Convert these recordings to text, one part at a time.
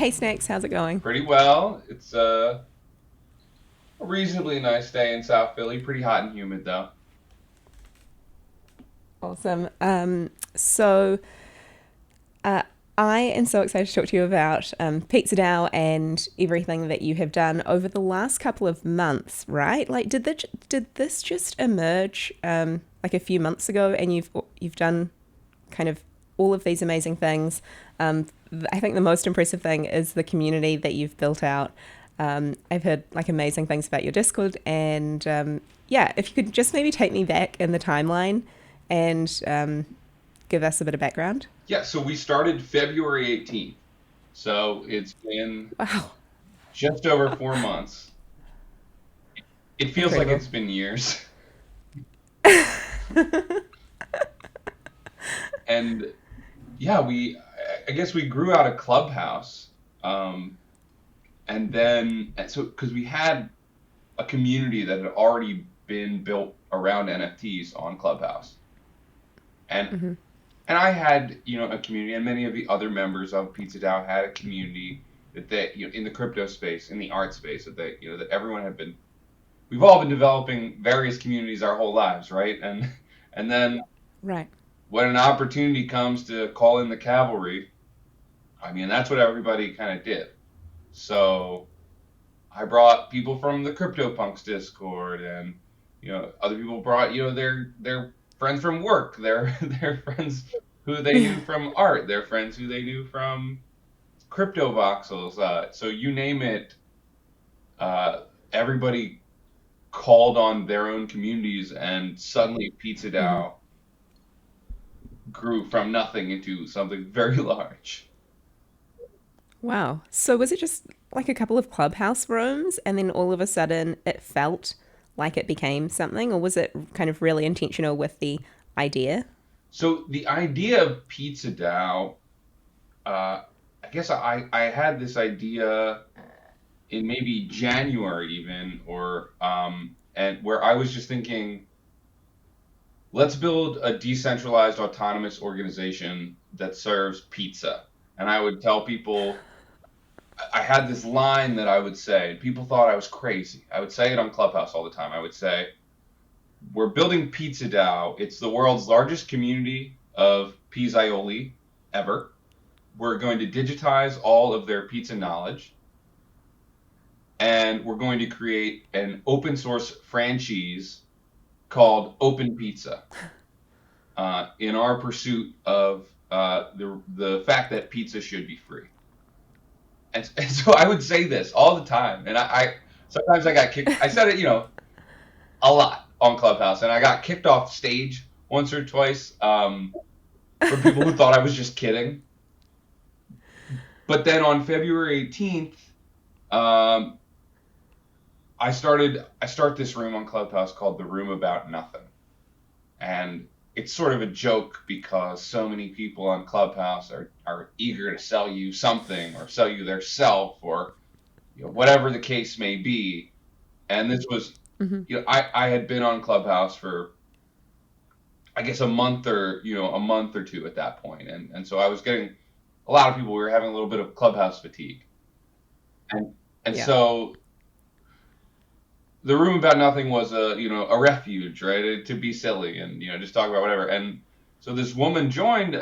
Hey Snax, how's it going? Pretty well. It's a reasonably nice day in South Philly. Pretty hot and humid though. Awesome. So uh, I am so excited to talk to you about Pizza Dao and everything that you have done over the last couple of months, right? Like, did this just emerge like a few months ago, and you've done kind of all of these amazing things? I think the most impressive thing is the community that you've built out. I've heard like amazing things about your Discord, and yeah, if you could just maybe take me back in the timeline and give us a bit of background. Yeah, so we started February 18th. So it's been Wow, just over 4 months. It feels like incredible. it's been years. And yeah, I guess we grew out of Clubhouse. Um, and so because we had a community that had already been built around NFTs on Clubhouse. And Hmm. And I had, a community, and many of the other members of Pizza Dao had a community that in the crypto space, in the art space, that everyone had been. We've all been developing various communities our whole lives, right? And then Right. when an opportunity comes to call in the cavalry, I mean, that's what everybody kind of did. So I brought people from the CryptoPunks Discord, and other people brought their friends from work, their friends who they Yeah. knew from art, their friends who they knew from crypto voxels. So you name it, everybody called on their own communities, and suddenly Pizza Hmm. DAO grew from nothing into something very large. Wow. So was it just like a couple of clubhouse rooms, and then all of a sudden it felt like it became something, or was it kind of really intentional with the idea? So the idea of Pizza DAO, I guess I had this idea in maybe January even, or and where I was just thinking, let's build a decentralized autonomous organization that serves pizza. And I would tell people, I had this line that I would say, people thought I was crazy. I would say it on Clubhouse all the time. I would say, we're building Pizza Dao. It's the world's largest community of pizzaioli ever. We're going to digitize all of their pizza knowledge, and we're going to create an open source franchise called Open Pizza, in our pursuit of the fact that pizza should be free. And so I would say this all the time, and I sometimes I got kicked. I said it, a lot on Clubhouse, and I got kicked off stage once or twice, from people who thought I was just kidding. But then on February 18th, um, I start this room on Clubhouse called the Room About Nothing. And it's sort of a joke because so many people on Clubhouse are eager to sell you something, or sell you their self, or whatever the case may be. And this was, Hmm. I had been on Clubhouse for, I guess, a month or two at that point. And so I was getting a lot of people, we were having a little bit of Clubhouse fatigue. And Yeah. so the Room About Nothing was a refuge, right? To be silly and just talk about whatever. And so this woman joined,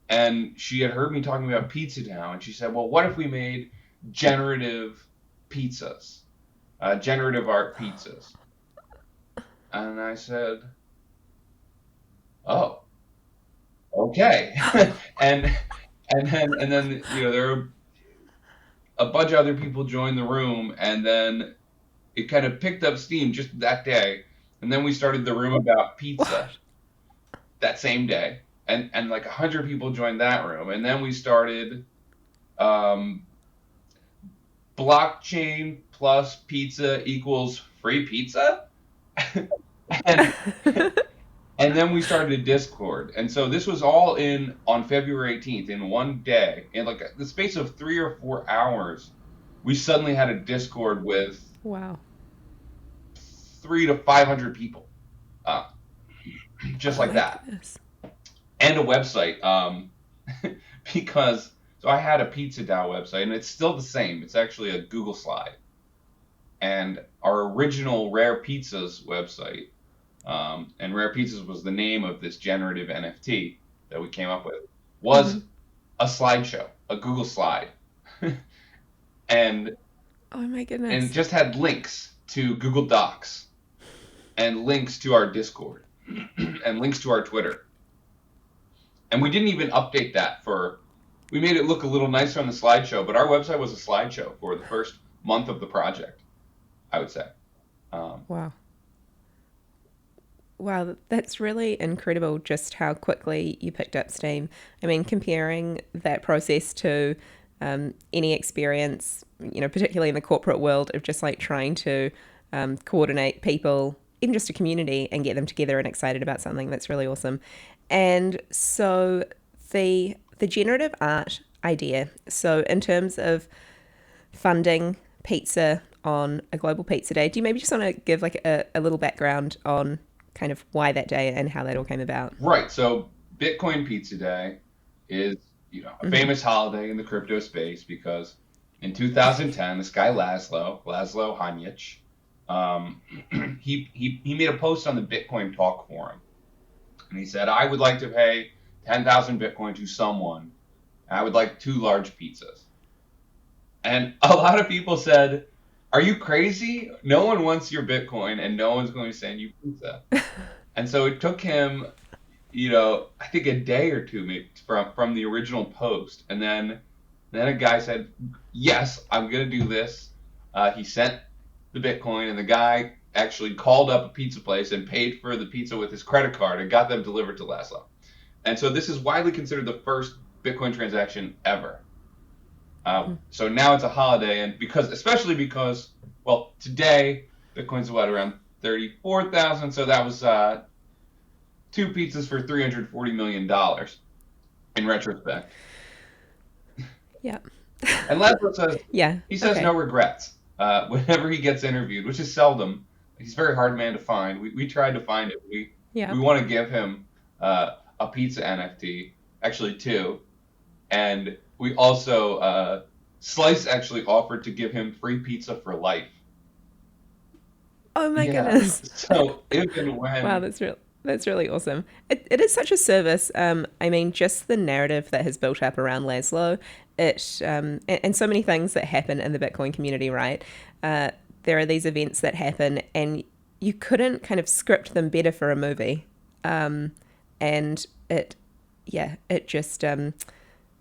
and she had heard me talking about pizza now, and she said, "Well, what if we made generative pizzas, generative art pizzas?" And I said, "Oh, okay." and and then there were a bunch of other people joined the room, and then it kind of picked up steam just that day. And then we started the Room About Pizza that same day, and like 100 people joined that room. And then we started, um, blockchain plus pizza equals free pizza. and and then we started a Discord. And so this was all in on February 18th, in one day, in like the space of 3 or 4 hours. We suddenly had a Discord with Wow. 300 to 500 people, uh, just Oh like my that, goodness. and a website, because So I had a pizzaDAO website, and it's still the same. It's actually a Google slide. And our original Rare Pizzas website, and Rare Pizzas was the name of this generative NFT that we came up with, Mm-hmm. was a slideshow, a Google slide, and Oh my and goodness. just had links to Google Docs and links to our Discord and links to our Twitter. And we didn't even update that for. We made it look a little nicer on the slideshow, but our website was a slideshow for the first month of the project, I would say. Um, Wow. Wow, that's really incredible just how quickly you picked up steam. I mean, comparing that process to any experience, particularly in the corporate world of just like trying to coordinate people, even just a community, and get them together and excited about something, that's really awesome. And so the generative art idea, so in terms of funding pizza on a global pizza day. Do you maybe just want to give like a little background on kind of why that day and how that all came about? right. So Bitcoin Pizza Day is, a Mm-hmm. famous holiday in the crypto space because in 2010, this guy Laszlo Hanyecz, um, he made a post on the Bitcoin Talk forum, and he said, "I would like to pay 10,000 Bitcoin to someone. I would like two large pizzas." And a lot of people said, "Are you crazy? No one wants your Bitcoin, and no one's going to send you pizza." And so it took him, I think a day or two maybe from the original post, and then a guy said, "Yes, I'm gonna do this." He sent the Bitcoin, and the guy actually called up a pizza place and paid for the pizza with his credit card and got them delivered to Laszlo. And so this is widely considered the first Bitcoin transaction ever. So now it's a holiday, and especially because, well, today Bitcoin's what, around 34,000. So that was two pizzas for $340 million in retrospect. Yeah. And Laszlo says Yeah. he says no Okay. regrets whenever he gets interviewed, which is seldom. He's a very hard man to find. We tried to find it. We Yeah. want to give him a pizza NFT, actually two, and we also Slice actually offered to give him free pizza for life. Oh my Yeah. goodness. So if and Wow, when, that's really awesome. It is such a service. I mean, just the narrative that has built up around Laszlo, and so many things that happen in the Bitcoin community, right? There are these events that happen, and you couldn't kind of script them better for a movie. And it just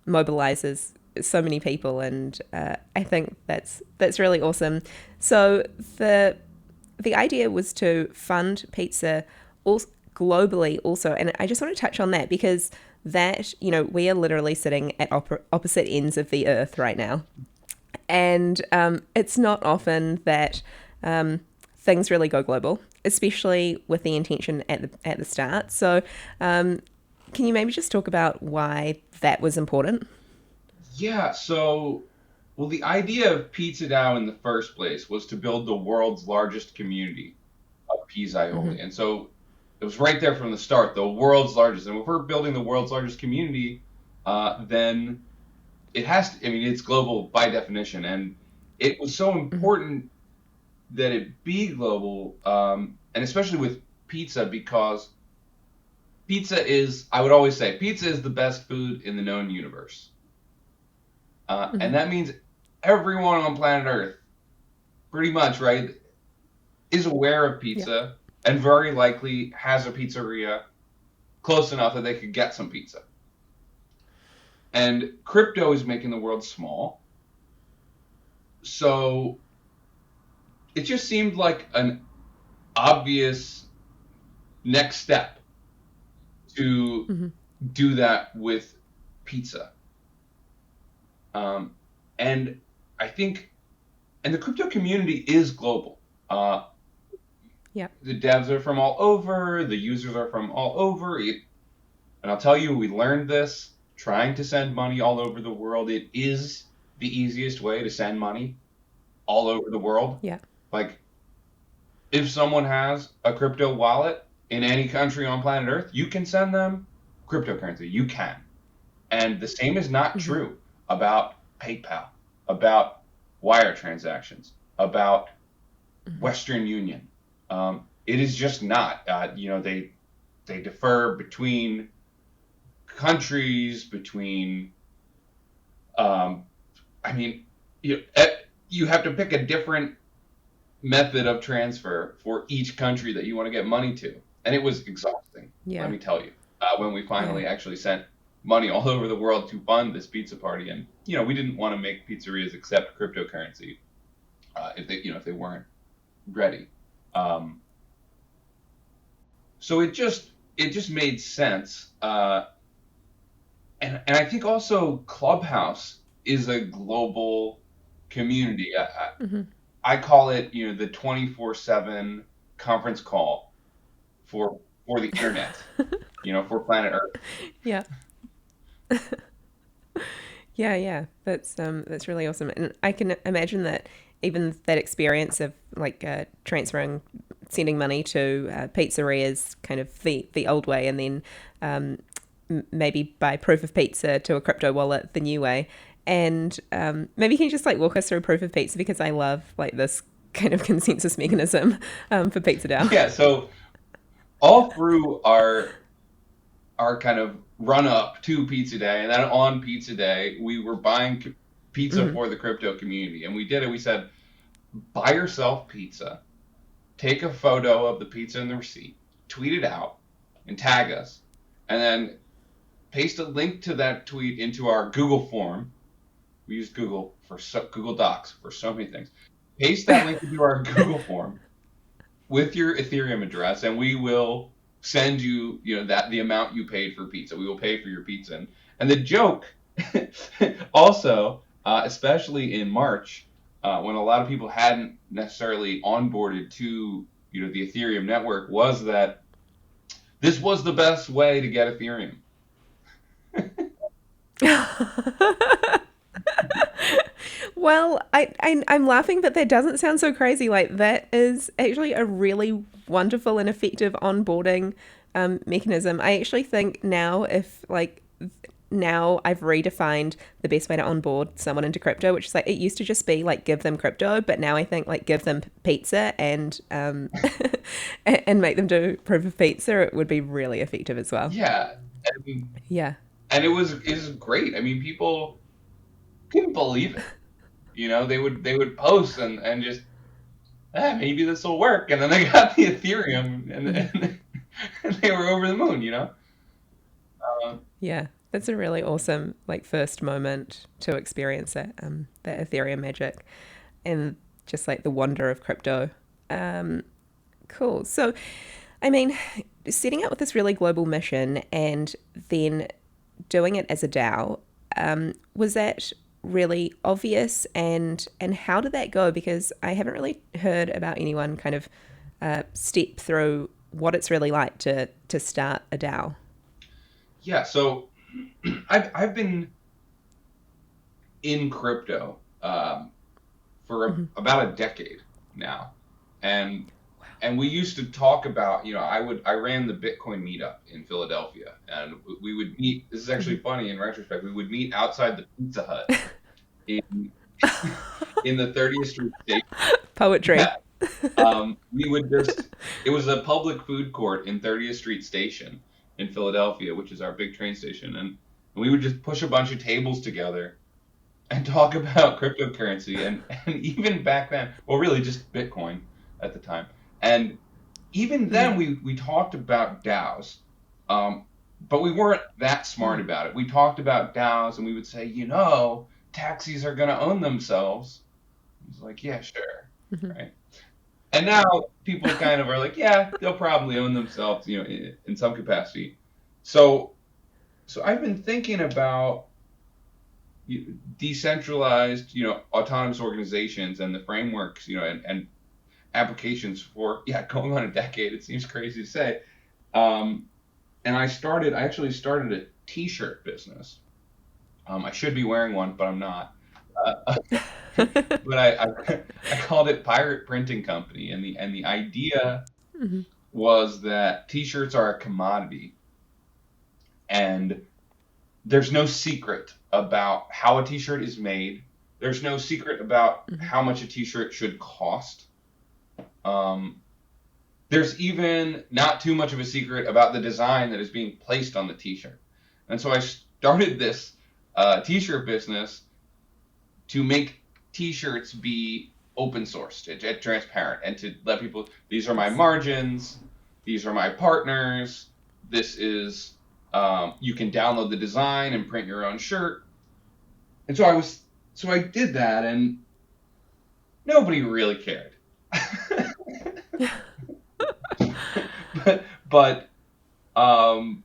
mobilizes so many people, and I think that's really awesome. So the idea was to fund pizza also globally also, and I just want to touch on that because that we are literally sitting at opposite ends of the earth right now, and it's not often that things really go global, especially with the intention at the start. So can you maybe just talk about why that was important? yeah. So, well, the idea of Pizza Dao in the first place was to build the world's largest community of Mm-hmm. pizzaioli, and so it was right there from the start, the world's largest. And if we're building the world's largest community, then it has to. I mean, it's global by definition, and it was so Mm-hmm. important that it be global, and especially with pizza because pizza is. I would always say pizza is the best food in the known universe, Mm-hmm. and that means everyone on planet Earth, pretty much, right, is aware of Yeah. pizza and very likely has a pizzeria close enough that they could get some pizza. And crypto is making the world small, so it just seemed like an obvious next step to Mm-hmm. do that with pizza. Um, and I think, and the crypto community is global. Yeah. The devs are from all over, the users are from all over. And I'll tell you, we learned this trying to send money all over the world. It is the easiest way to send money all over the world. Yeah. Like, if someone has a crypto wallet in any country on planet Earth, you can send them cryptocurrency. You can. And the same is not Mm-hmm. true about PayPal, about wire transactions, about Mhm. Western Union. It is just not. They differ between countries, between. Um, I mean, you have to pick a different method of transfer for each country that you want to get money to, and it was exhausting. Let Yeah. me tell you. When we Yeah. finally actually sent money all over the world to fund this pizza party, and we didn't want to make pizzerias accept cryptocurrency if they weren't ready. Um, so it just made sense. And I think also Clubhouse is a global community. Hmm. I call it, the 24/7 conference call for the internet, for planet Earth. Yeah. Yeah, yeah. That's really awesome. And I can imagine that even that experience of like transferring sending money to pizzerias kind of the old way, and then um, maybe by proof of pizza to a crypto wallet the new way. And maybe you can just like walk us through proof of pizza, because I love like this kind of consensus mechanism for Pizza Dao. Yeah, so all through our kind of run up to Pizza Day, and then on Pizza Day, we were buying pizza Hmm. for the crypto community, and we did it. We said, buy yourself pizza, take a photo of the pizza and the receipt, tweet it out, and tag us, and then paste a link to that tweet into our Google form. We use Google Docs for so many things. Paste that link into our Google form with your Ethereum address, and we will send you, that the amount you paid for pizza. We will pay for your pizza. And the joke, also, especially in March, when a lot of people hadn't necessarily onboarded to, the Ethereum network, was that this was the best way to get Ethereum. Well, I'm laughing, but that doesn't sound so crazy. Like, that is actually a really wonderful and effective onboarding mechanism. I actually think now, if like now I've redefined the best way to onboard someone into crypto, which is like it used to just be like give them crypto, but now I think like give them pizza and and make them do proof of pizza. It would be really effective as well. Yeah, and, Yeah. and it was great. I mean, people couldn't believe it. They would post and just, maybe this will work, and then they got the Ethereum, and, Hmm. and they were over the moon. Uh, Yeah, that's a really awesome like first moment to experience it, that Ethereum magic and just like the wonder of crypto. Um, cool. So, I mean, setting out with this really global mission and then doing it as a DAO, was that really obvious? And how did that go? Because I haven't really heard about anyone kind of step through what it's really like to start a DAO. yeah, so I've been in crypto for Hmm. about a decade now, and and we used to talk about, I ran the Bitcoin meetup in Philadelphia, and we would meet. This is actually Hmm. funny in retrospect. We would meet outside the Pizza Hut in in the 30th Street station. Poetry. Yeah. We would just, it was a public food court in 30th Street Station in Philadelphia, which is our big train station. And we would just push a bunch of tables together and talk about cryptocurrency. And even back then, well, really just Bitcoin at the time. And even Mm. then, we talked about DAOs, um, but we weren't that smart Mm. about it. We talked about DAOs, and we would say, taxis are going to own themselves. It's like, yeah, sure. Hmm. Right. And now people kind of are like, yeah, they'll probably own themselves, in some capacity. So, so I've been thinking about decentralized, autonomous organizations and the frameworks, and applications for, yeah, going on a decade. It seems crazy to say. Um, and I actually started a T-shirt business. I should be wearing one, but I'm not. Uh, but I called it Pirate Printing Company, and the idea was that T-shirts are a commodity, and there's no secret about how a t-shirt is made. There's no secret about Hmm. how much a t-shirt should cost. Um, there's even not too much of a secret about the design that is being placed on the t-shirt. And so I started this t-shirt business to make t-shirts be open sourced, transparent, and to let people, these are my Yes. margins, these are my partners, this is, you can download the design and print your own shirt. And so I did that, and nobody really cared. but um,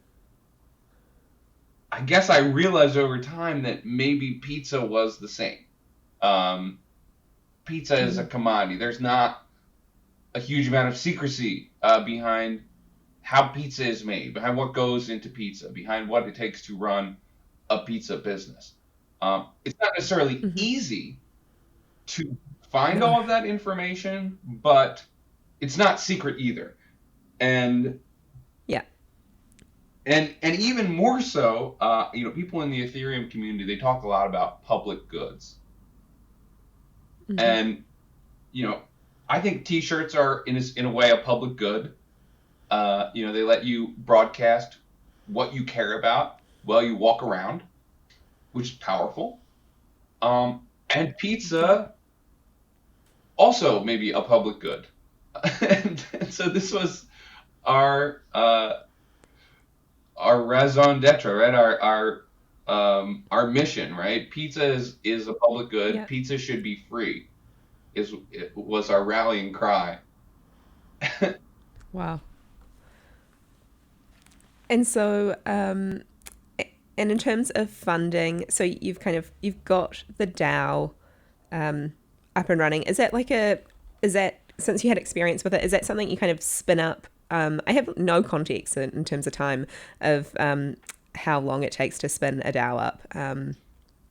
I guess I realized over time that maybe pizza was the same. Um, Pizza is a Hmm. commodity. There's not a huge amount of secrecy behind how pizza is made, behind what goes into pizza, behind what it takes to run a pizza business. It's not necessarily Hmm. easy to find No. all of that information, but it's not secret either. And Yeah. and even more so, people in the Ethereum community, they talk a lot about public goods. Hmm. And you know, I think T-shirts are in a way a public good. They let you broadcast what you care about while you walk around, which is powerful. And Yeah. pizza also maybe a public good. And so this was our uh, our raison d'être, right? Our mission, right? Pizza is a public good. Yeah. Pizza should be free. It was our rallying cry. Wow. And so, and in terms of funding, so you've got the DAO um, up and running. Is that since you had experience with it, is that something you kind of spin up? I have no context in terms of time of how long it takes to spin a DAO up.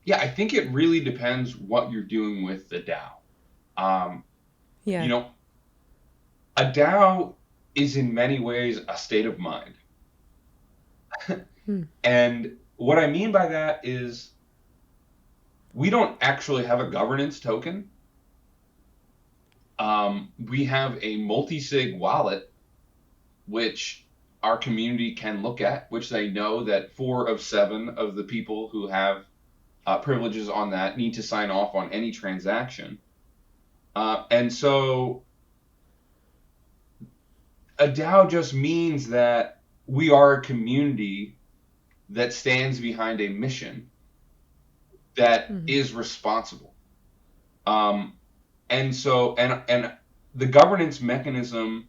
Yeah, I think it really depends what you're doing with the DAO. Um, you Yeah. know, a DAO is in many ways a state of mind. Hmm. And what I mean by that is we don't actually have a governance token. We have a multi-sig wallet, which our community can look at, which they know that 4 of 7 of the people who have privileges on that need to sign off on any transaction. And so a DAO just means that we are a community that stands behind a mission that Hmm. is responsible. Um, and the governance mechanism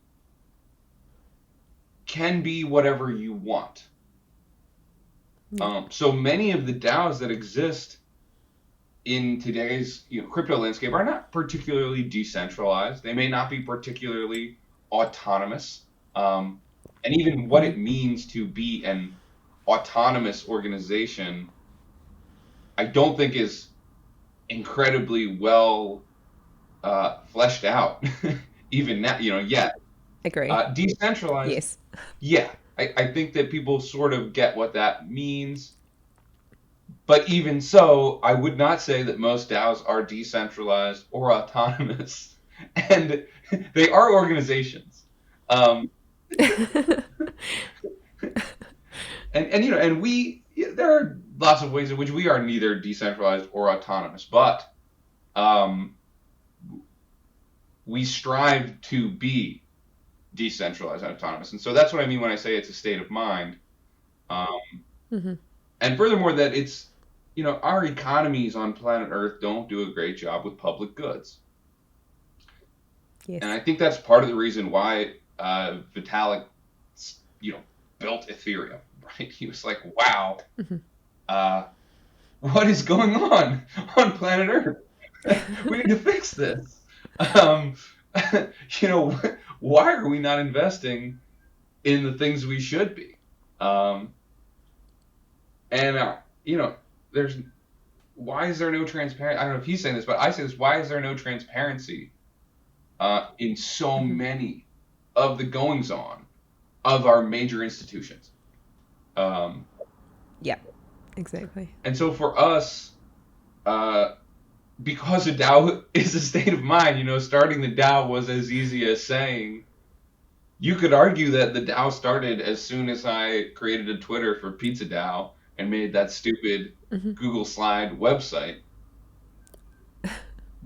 can be whatever you want. Yeah. So many of the DAOs that exist in today's crypto landscape are not particularly decentralized. They may not be particularly autonomous. And even what Hmm. it means to be an autonomous organization, I don't think is incredibly well fleshed out, even now, yet. Agree. Decentralized, Yes. yeah, I think that people sort of get what that means. But even so, I would not say that most DAOs are decentralized or autonomous, and they are organizations. Um, and there are lots of ways in which we are neither decentralized or autonomous, but um, we strive to be decentralized and autonomous. And so that's what I mean when I say it's a state of mind. Um, Hmm. and furthermore, that it's, our economies on planet Earth don't do a great job with public goods. And Yes. I think that's part of the reason why Vitalik, you know, built Ethereum, right? He was like, wow, Hmm. uh, what is going on planet Earth? We need to fix this. Um, you know, why are we not investing in the things we should be? Um, and there's why is there no transparency? I don't know if he's saying this, but I say this: why is there no transparency in so Hmm. many of the goings on of our major institutions? Um, Yeah. Exactly. And so for us, uh, because a DAO is a state of mind, starting the DAO was as easy as saying, you could argue that the DAO started as soon as I created a Twitter for Pizza Dao and made that stupid Hmm. Google Slide website.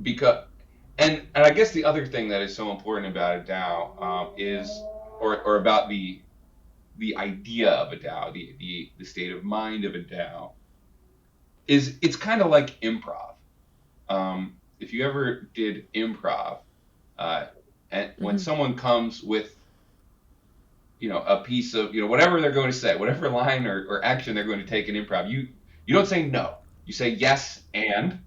Because, and I guess the other thing that is so important about a DAO is, or about the idea of a DAO, the state of mind of a DAO, is it's kind of like improv. If you ever did improv, uh, and when Hmm. someone comes with a piece of whatever they're going to say, whatever line or action they're going to take in improv, you don't say no, you say yes and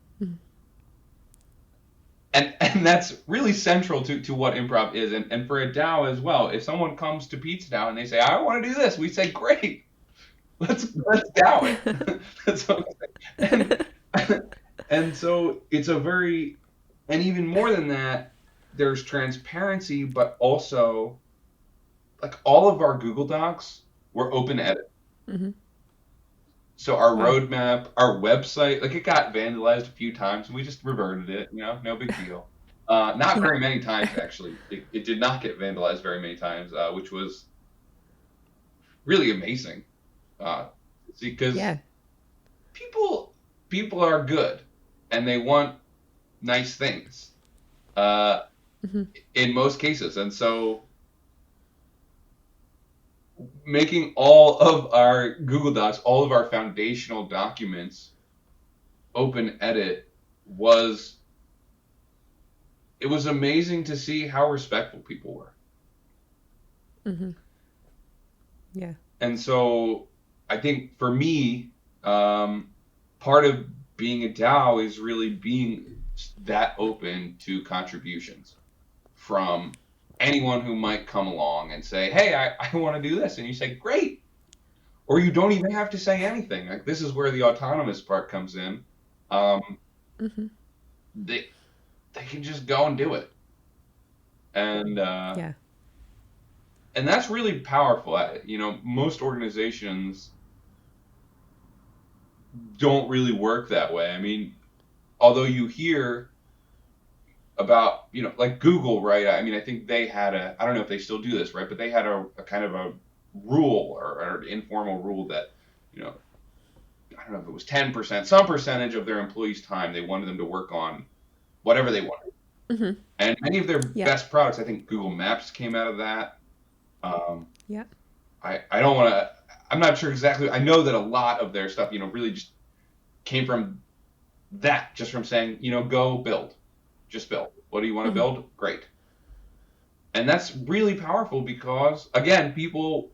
that's really central to what improv is, and for a DAO as well. If someone comes to Pizza Dao and they say, I want to do this, we say, great, let's DAO it. That's what I'm saying. And so it's a very, and even more than that, there's transparency, but also like all of our Google Docs were open edit. Hmm. So our Wow. roadmap, our website, like it got vandalized a few times, and we just reverted it. No big deal. Not Yeah. very many times actually. It did not get vandalized very many times, which was really amazing. Uh, See, because Yeah. people people are good, and they want nice things uh, Hmm. in most cases, and so making all of our Google Docs, all of our foundational documents open edit was it was amazing to see how respectful people were. Hmm. Yeah. And so I think for me, um, part of being a DAO is really being that open to contributions from anyone who might come along and say, hey, I want to do this. And you say, great. Or you don't even have to say anything. Like this is where the autonomous part comes in. Um, Hmm. they, they can just go and do it. And Yeah. and that's really powerful. Most organizations don't really work that way. I mean, although you hear about, like Google, right? I mean, I think they had I don't know if they still do this, right? But they had a kind of a rule or an informal rule that, you know, I don't know if it was 10%, some percentage of their employees' time, they wanted them to work on whatever they wanted. Hmm. And many of their Yeah. best products, I think Google Maps came out of that. Um, Yeah. I don't want to, I'm not sure exactly. I know that a lot of their stuff, really just came from that, just from saying, go build, just build. What do you want to Hmm. build? Great. And that's really powerful because, again, people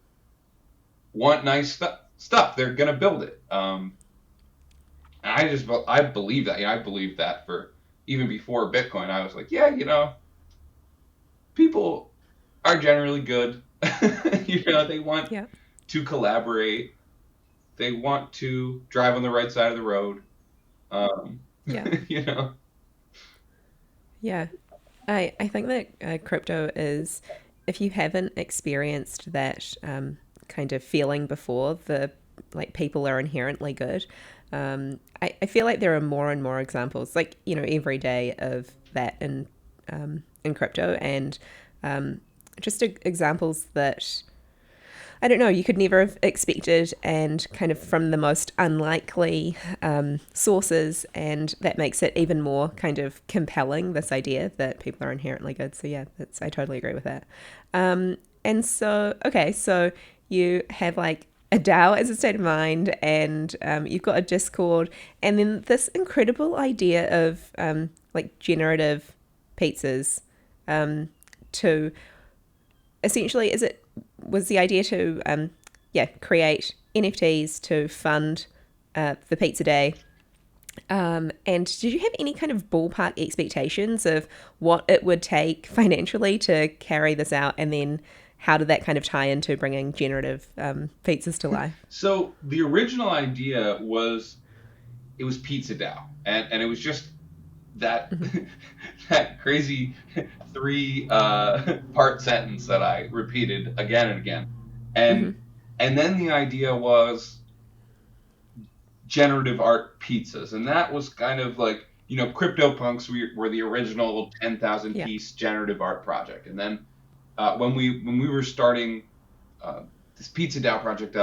want nice stuff. They're going to build it. I believe that. I believe that for even before Bitcoin. I was like, yeah, people are generally good. They want Yeah. to collaborate. They want to drive on the right side of the road. Um, Yeah. you know, Yeah. I think that crypto is, if you haven't experienced that kind of feeling before, the like people are inherently good. I feel like there are more and more examples, like every day of that in crypto, and just examples that I don't know, you could never have expected, and kind of from the most unlikely sources, and that makes it even more kind of compelling, this idea that people are inherently good. So, yeah, I totally agree with that. And so, okay, so you have like a DAO as a state of mind, and you've got a Discord, and then this incredible idea of like generative pizzas to essentially, was the idea to create NFTs to fund the pizza day. And did you have any kind of ballpark expectations of what it would take financially to carry this out, and then how did that kind of tie into bringing generative pizzas to life? so the original idea was it was Pizza Dao, and it was just that Mm-hmm. that crazy three part sentence that I repeated again and again, Mm-hmm. and then the idea was generative art pizzas, and that was kind of like, CryptoPunks were the original 10,000 Yeah. piece generative art project, and then when we were starting uh, this Pizza Dao project,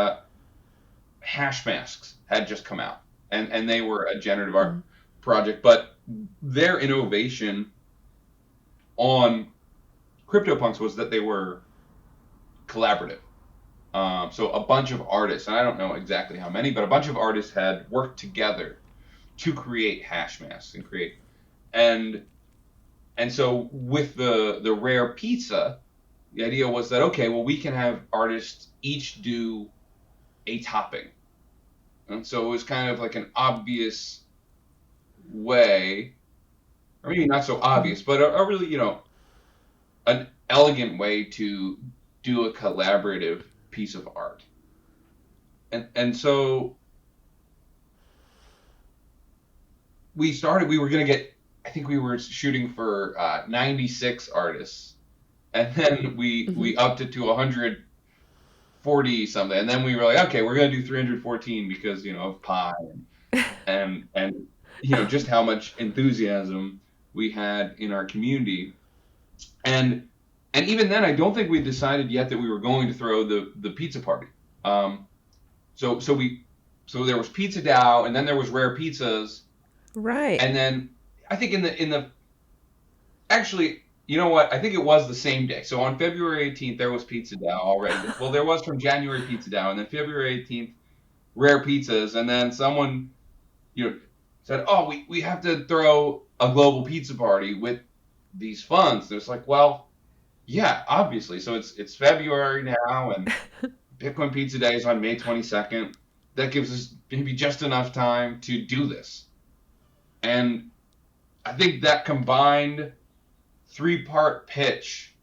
hash masks had just come out, and they were a generative art Mm. project, but their innovation on CryptoPunks was that they were collaborative. So a bunch of artists, and I don't know exactly how many, but a bunch of artists had worked together to create hash masks and create and and so with the rare pizza, the idea was that, okay, well, we can have artists each do a topping, and so it was kind of like an obvious way, or maybe not so Mm. obvious, but a really, an elegant way to do a collaborative piece of art. And so we were going to get, I think we were shooting for 96 artists, and then Mm-hmm. we upped it to 140 something, and then we were like, okay, we're going to do 314 because, of pi, and just how much enthusiasm we had in our community. And and even then, I don't think we decided yet that we were going to throw the pizza party. Um, so there was Pizza Dao, and then there was Rare Pizzas, Right. and then I think in the actually, you know what? I think it was the same day. So on February 18th, there was Pizza Dao already. Well, there was from January Pizza Dao, and then February 18th, Rare Pizzas, and then someone, said, "Oh, we have to throw a global pizza party with these funds." And it's like, well, yeah, obviously. So it's February now, and Bitcoin Pizza Day is on May 22nd. That gives us maybe just enough time to do this. And I think that combined three-part pitch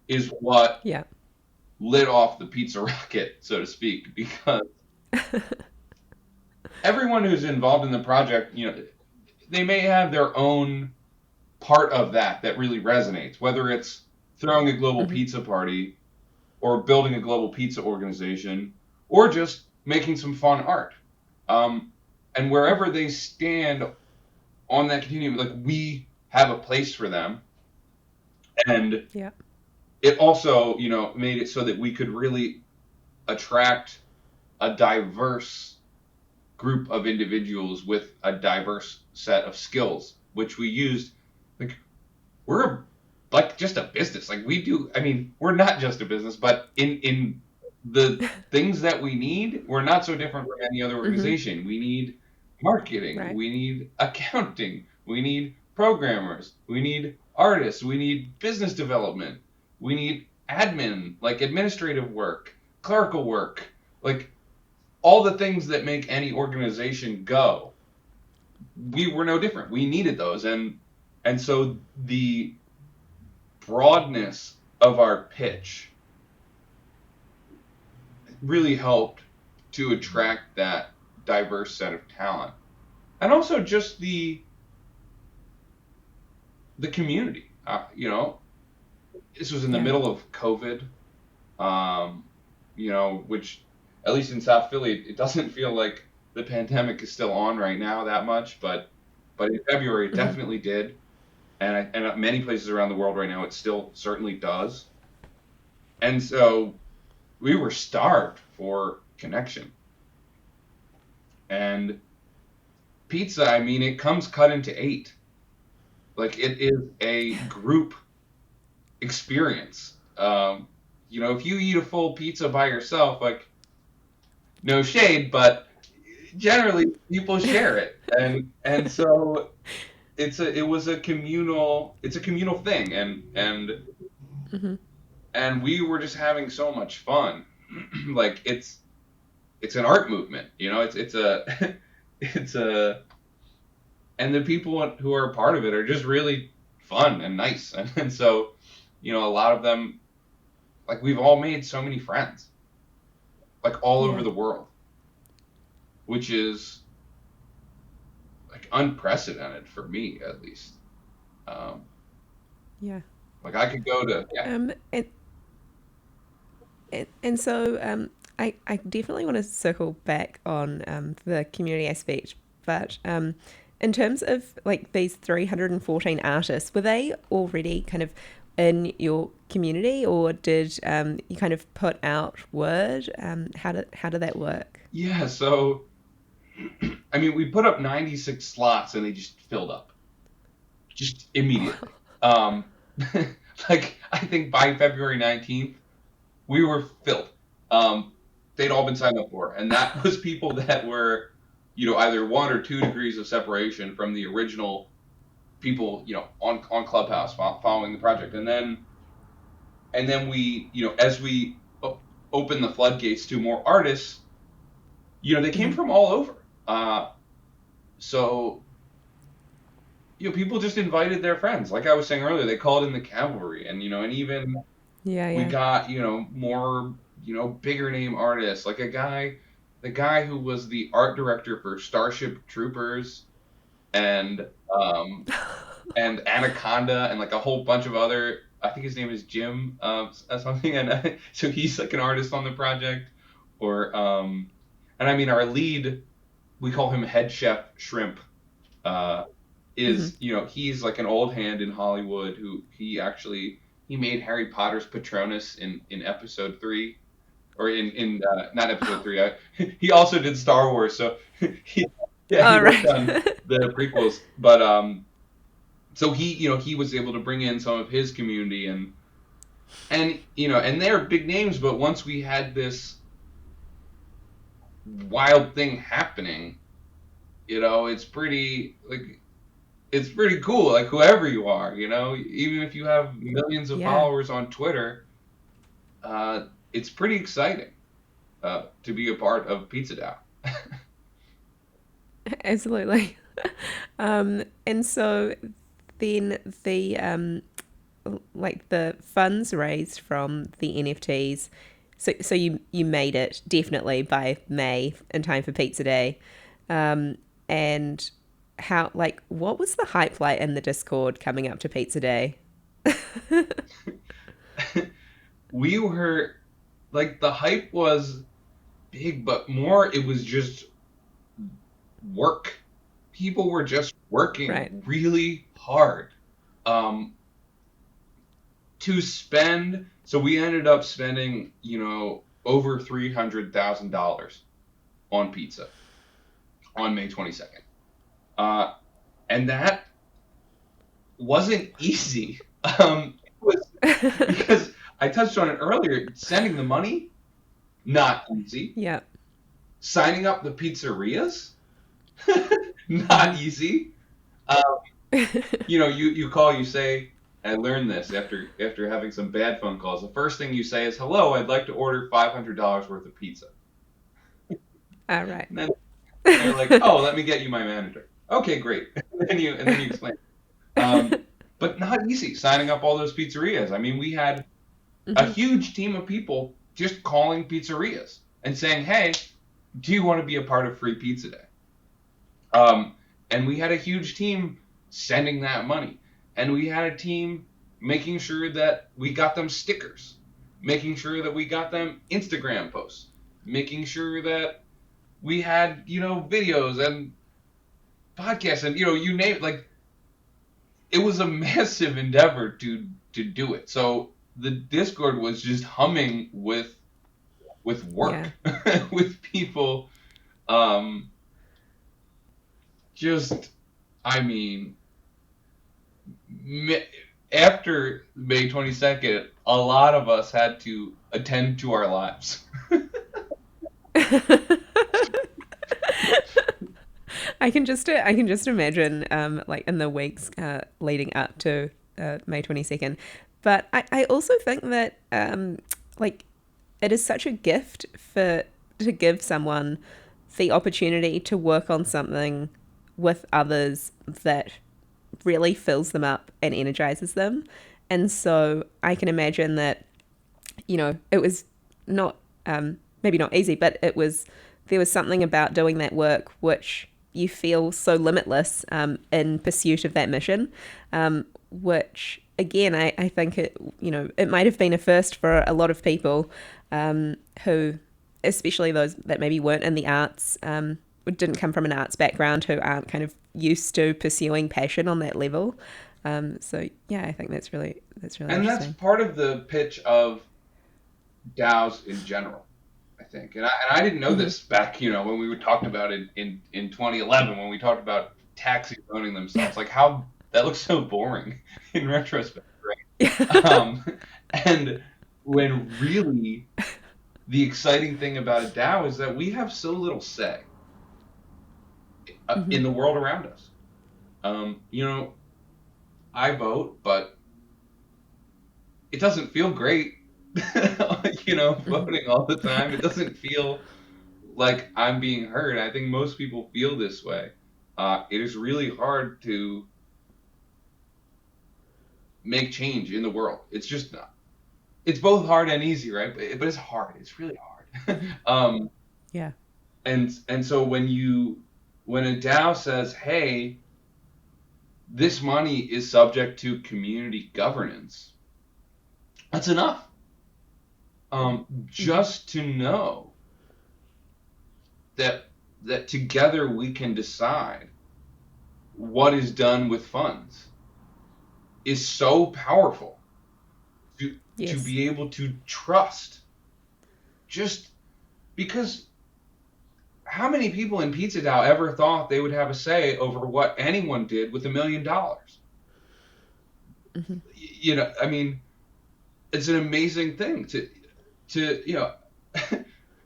is what Yeah. lit off the pizza rocket, so to speak, because everyone who's involved in the project, they may have their own part of that really resonates, whether it's throwing a global Mm-hmm. pizza party or building a global pizza organization or just making some fun art. And Mm-hmm. wherever they stand on that continuum, like, we have a place for them. And Yeah. it also, made it so that we could really attract a diverse group of individuals with a diverse set of skills, which we used. Like, we're like just a business. Like, we do. I mean, we're not just a business, but in the things that we need, we're not so different from any other Mm-hmm. organization. We need marketing, Right. we need accounting, we need programmers, we need artists, we need business development, we need admin, like administrative work, clerical work, like all the things that make any organization go. We were no different. We needed those, and so the broadness of our pitch really helped to attract that diverse set of talent, and also just the community. This was in the Yeah. middle of COVID, um, which, at least in South Philly, it doesn't feel like the pandemic is still on right now that much, but in February it Mm-hmm. definitely did, and at many places around the world right now it still certainly does. And so we were starved for connection. And pizza, I mean, it comes cut into eight. Like, it is a group experience. If you eat a full pizza by yourself, like, no shade, but generally people share it, and so it's a communal thing, Mm-hmm. and we were just having so much fun. Like, it's an art movement, it's a it's a and the people who are a part of it are just really fun and nice, and so, a lot of them, like, we've all made so many friends, like, all over Yeah. the world, which is like unprecedented for me, at least. um, Yeah. like, I could go to, yeah. And so I definitely want to circle back on the community aspect, but in terms of like these 314 artists, were they already kind of in your community, or did you kind of put out word? How did that work? Yeah, so I mean, we put up 96 slots and they just filled up just immediately. Um, like I think by February 19th, we were filled. Um, they'd all been signed up for, and that was people that were, either 1 or 2 degrees of separation from the original people, on Clubhouse following the project, and then we, as we opened the floodgates to more artists, they came Hmm. from all over. So people just invited their friends. Like I was saying earlier, they called in the cavalry, and even Yeah, we yeah. got more bigger name artists, like the guy who was the art director for Starship Troopers and um and Anaconda and like a whole bunch of other. I think his name is Jim something, and so he's like an artist on the project. Or and I mean our lead, we call him Head Chef Shrimp. Uh, Hmm. is he's like an old hand in Hollywood who he made Harry Potter's Patronus in episode 3, or in not episode 3. He also did Star Wars, so he, yeah, he All worked right. on the prequels. But so he was able to bring in some of his community, and they're big names. But once we had this wild thing happening, it's pretty cool. Like whoever you are, even if you have millions of Yeah, followers on Twitter, it's pretty exciting to be a part of Pizza Dao. absolutely. And so then the funds raised from the NFTs. So you made it definitely by May in time for Pizza Day. And how what was the hype like in the Discord coming up to Pizza Day? We were like, the hype was big, but more it was just work. People were just Right. working really hard um, to spend. So we ended up spending, over $300,000 on pizza on May 22nd. Uh, and that wasn't easy. It was because I touched on it earlier. Sending the money, not easy. Yeah. Signing up the pizzerias, Hmm. not easy. Uh, you call, you say, I learned this after having some bad phone calls. The first thing you say is, "Hello, I'd like to order $500 worth of pizza." All right. And then they're like, "Oh, let me get you my manager." Okay, great. And then you explain. Um, but not easy signing up all those pizzerias. I mean, we had a Hmm. huge team of people just calling pizzerias and saying, "Hey, do you want to be a part of Free Pizza Day?" Um, and we had a huge team sending that money, and we had a team making sure that we got them stickers, making sure that we got them Instagram posts, making sure that we had videos and podcasts, and you name it. Like, it was a massive endeavor to do it. So the Discord was just humming with Yeah. work, with people. Um, just, I mean, after May 22nd, a lot of us had to attend to our lives. I can just imagine in the weeks leading up to May 22nd. But I also think that like it is such a gift for to give someone the opportunity to work on something with others that really fills them up and energizes them. And so I can imagine that it was not maybe not easy, but there was something about doing that work which you feel so limitless in pursuit of that mission, which again I think it might have been a first for a lot of people who especially those that maybe weren't in the arts, didn't come from an arts background, who aren't kind of used to pursuing passion on that level. So yeah, I think that's really And that's interesting. part of the pitch of DAOs in general, I think. And I didn't know Hmm. this back, when we were talking about it in 2011, when we talked about taxis owning themselves, like how that looks so boring in retrospect, right? And when really the exciting thing about a DAO is that we have so little say Hmm. in the world around us. I vote, but it doesn't feel great, Hmm. voting all the time. It doesn't feel like I'm being heard. I think most people feel this way. It is really hard to make change in the world. It's just not. It's both hard and easy, right? But it's hard. It's really hard. Hmm. um, Yeah. and so when a DAO says, "Hey, this money is subject to community governance," that's enough. Hmm. Just to know that together we can decide what is done with funds is so powerful to Yes. be able to trust, just because how many people in Pizza Dao ever thought they would have a say over what anyone did with $1 million? Hmm. I mean, it's an amazing thing to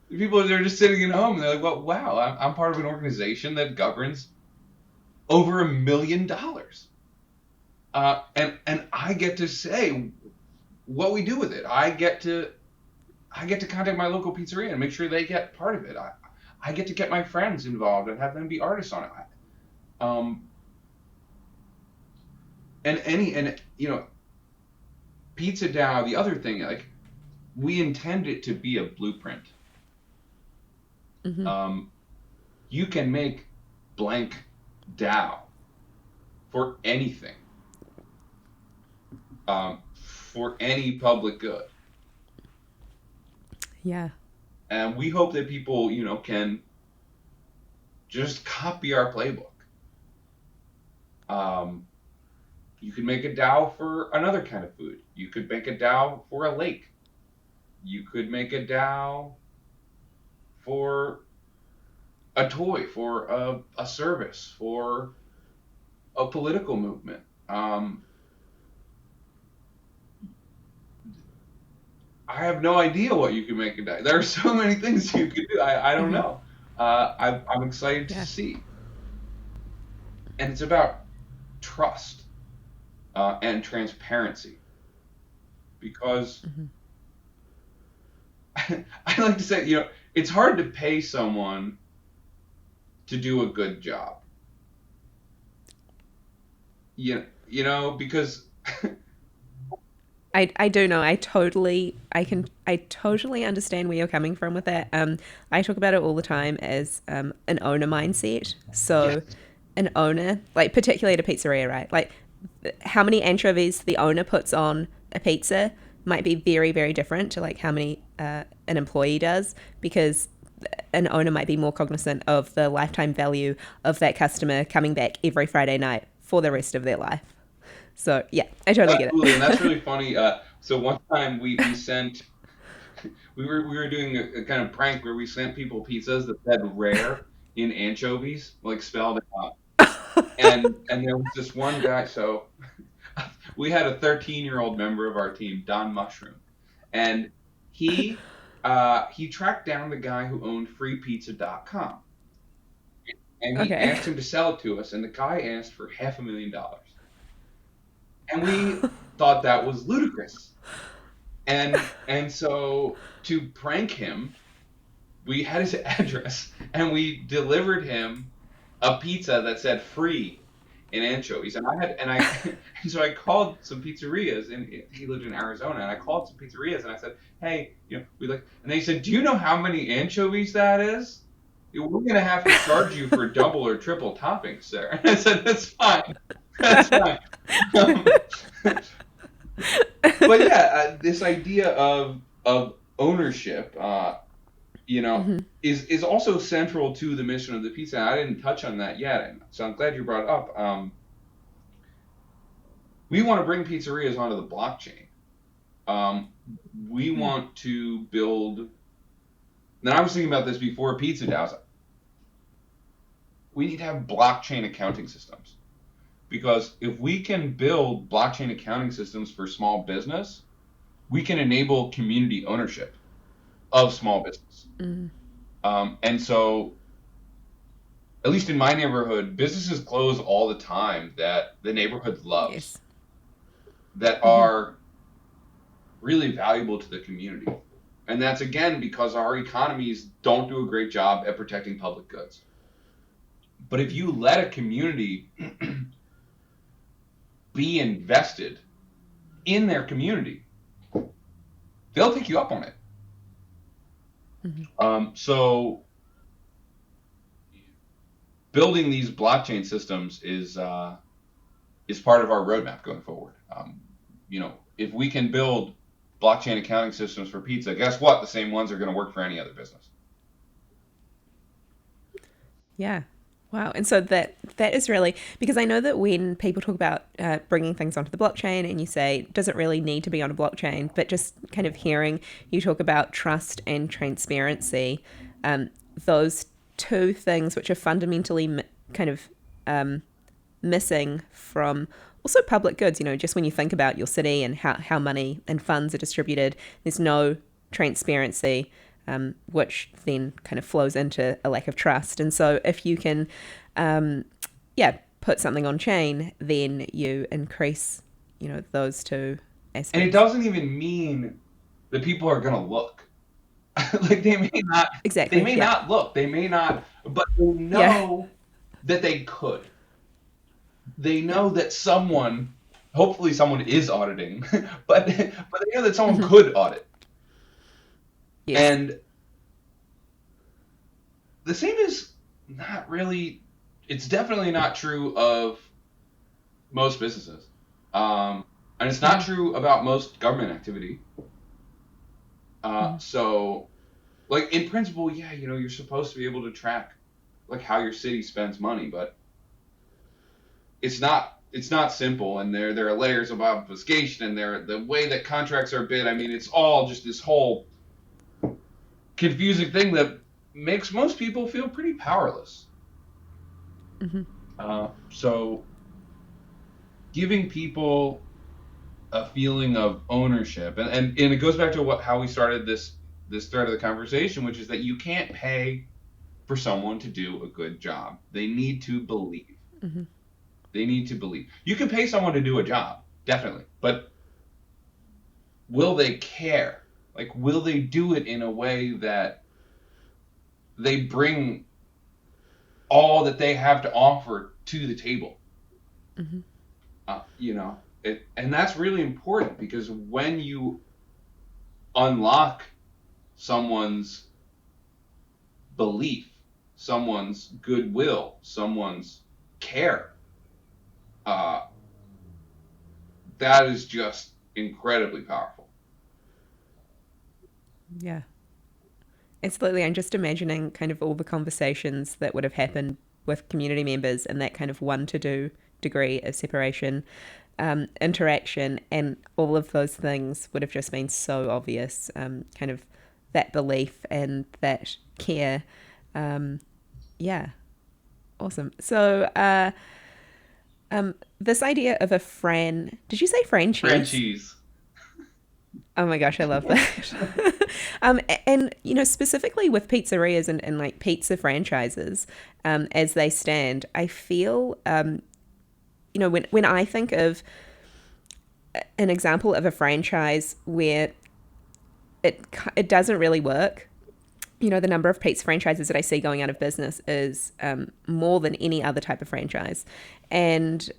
people, they're just sitting at home and they're like, well, wow, I'm part of an organization that governs over $1 million. And I get to say what we do with it. I get to contact my local pizzeria and make sure they get part of it. I get to get my friends involved and have them be artists on it. Um, and Pizza Dao. The other thing, like, we intend it to be a blueprint. Hmm. Um, you can make blank Dao for anything, for any public good, Yeah. and we hope that people, can just copy our playbook. Um, you could make a DAO for another kind of food. You could make a DAO for a lake. You could make a DAO for a toy, for a service, for a political movement. I have no idea what you can make a DAO. There are so many things you could do. I don't Hmm. know. I'm excited to Yeah. see. And it's about trust and transparency, because Hmm. I like to say, it's hard to pay someone to do a good job. Because I do know. I totally understand where you're coming from with that. I talk about it all the time as an owner mindset. So yes, an owner, like particularly at a pizzeria, right? Like how many anchovies the owner puts on a pizza might be very, very different to like how many an employee does, because an owner might be more cognizant of the lifetime value of that customer coming back every Friday night for the rest of their life. So yeah, I totally get absolutely, and that's it. really funny. So one time we sent we were doing a kind of prank where we sent people pizzas that said "rare" in anchovies, like spelled out. And there was this one guy. So we had a 13-year-old member of our team, Don Mushroom, and he tracked down the guy who owned FreePizza.com, and he Okay. asked him to sell it to us, and the guy asked for $500,000, and we thought that was ludicrous. And so, to prank him, we had his address and we delivered him a pizza that said "free" in anchovies. And so I called some pizzerias, and he lived in Arizona, and I called some pizzerias and I said, "Hey, we like," and they said, "Do you know how many anchovies that is? We're gonna have to charge you for double or triple toppings, sir." And I said, "That's fine, that's fine." Um, but yeah, this idea of ownership, you know, Hmm. is also central to the mission of the pizza. I didn't touch on that yet, and so I'm glad you brought it up. We want to bring pizzerias onto the blockchain. Um, we Mm. want to build. Now, I was thinking about this before Pizza DAOs. We need to have blockchain accounting systems because if we can build blockchain accounting systems for small business, we can enable community ownership of small business. Mm. And so, at least in my neighborhood, businesses close all the time that the neighborhood loves, Yes. that Hmm. are really valuable to the community. And that's again because our economies don't do a great job at protecting public goods. But if you let a community be invested in their community, they'll pick you up on it. Hmm. So building these blockchain systems is part of our roadmap going forward. If we can build blockchain accounting systems for pizza, guess what? The same ones are going to work for any other business. Yeah. Wow. And so that is really because I know that when people talk about bringing things onto the blockchain, and you say it doesn't really need to be on a blockchain, but just kind of hearing you talk about trust and transparency, um, those two things which are fundamentally kind of missing from also public goods. Just when you think about your city and how money and funds are distributed, there's no transparency, which then kind of flows into a lack of trust. And so if you can, yeah, put something on chain, then you increase, those two And it aspects. doesn't even mean that people are going to look. Like they Exactly. may Yeah. not look, they may not, but they Yeah. know that they could. They Yeah. know that someone, hopefully someone is auditing, but they know that someone Hmm. could audit. Yes. And the same is not really, it's definitely not true of most businesses. And it's not Hmm. true about most government activity. Hmm. So, like in principle, yeah, you're supposed to be able to track like how your city spends money, but it's not simple, and there are layers of obfuscation, and there the way that contracts are bid. I mean, it's all just this whole confusing thing that makes most people feel pretty powerless. Hmm. So giving people a feeling of ownership, and it goes back to how we started this thread of the conversation, which is that you can't pay for someone to do a good job. They need to believe. Hmm. They need to believe. You can pay someone to do a job, definitely, but will they care? Like, will they do it in a way that they bring all that they have to offer to the table? Hmm. And that's really important because when you unlock someone's belief, someone's goodwill, someone's care, uh, that is just incredibly powerful. Yeah. Absolutely. I'm just imagining kind of all the conversations that would have happened with community members and that kind of 1 to 2 degree of separation, interaction, and all of those things would have just been so obvious. Kind of that belief and that care. Um, yeah, awesome. So, this idea of a did you say franchise? Franchise. Oh my gosh, I love that. And specifically with pizzerias and like pizza franchises, as they stand, I feel, when I think of an example of a franchise where it doesn't really work, the number of pizza franchises that I see going out of business is more than any other type of franchise, and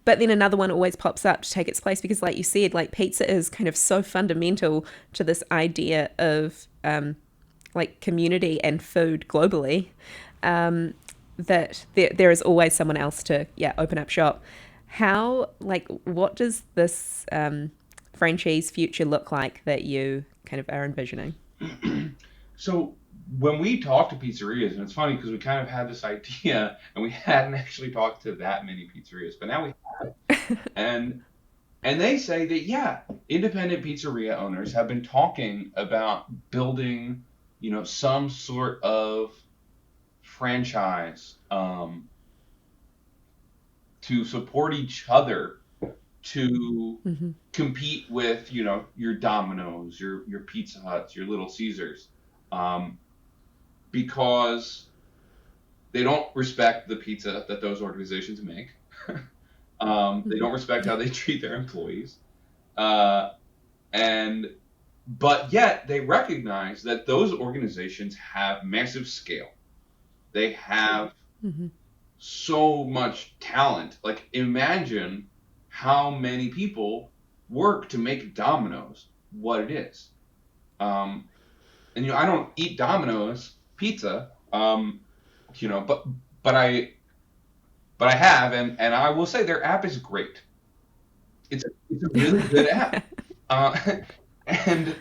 but then another one always pops up to take its place because, like you said, like pizza is kind of so fundamental to this idea of like community and food globally, that there is always someone else to open up shop. What does this franchise future look like that you kind of are envisioning? so when we talk to pizzerias, and it's funny because we kind of had this idea and we hadn't actually talked to that many pizzerias, but now we and they say that yeah, independent pizzeria owners have been talking about building, some sort of franchise to support each other to Mm-hmm. compete with, your Domino's, your Pizza Huts, your Little Caesars, um, because they don't respect the pizza that those organizations make. They Mm-hmm. don't respect how they treat their employees, uh, and but yet they recognize that those organizations have massive scale. They have Mm-hmm. so much talent. Like imagine how many people work to make Domino's what it is. Um, and I don't eat Domino's pizza. But but I but I have, and I will say their app is great. It's a really good app. Uh, and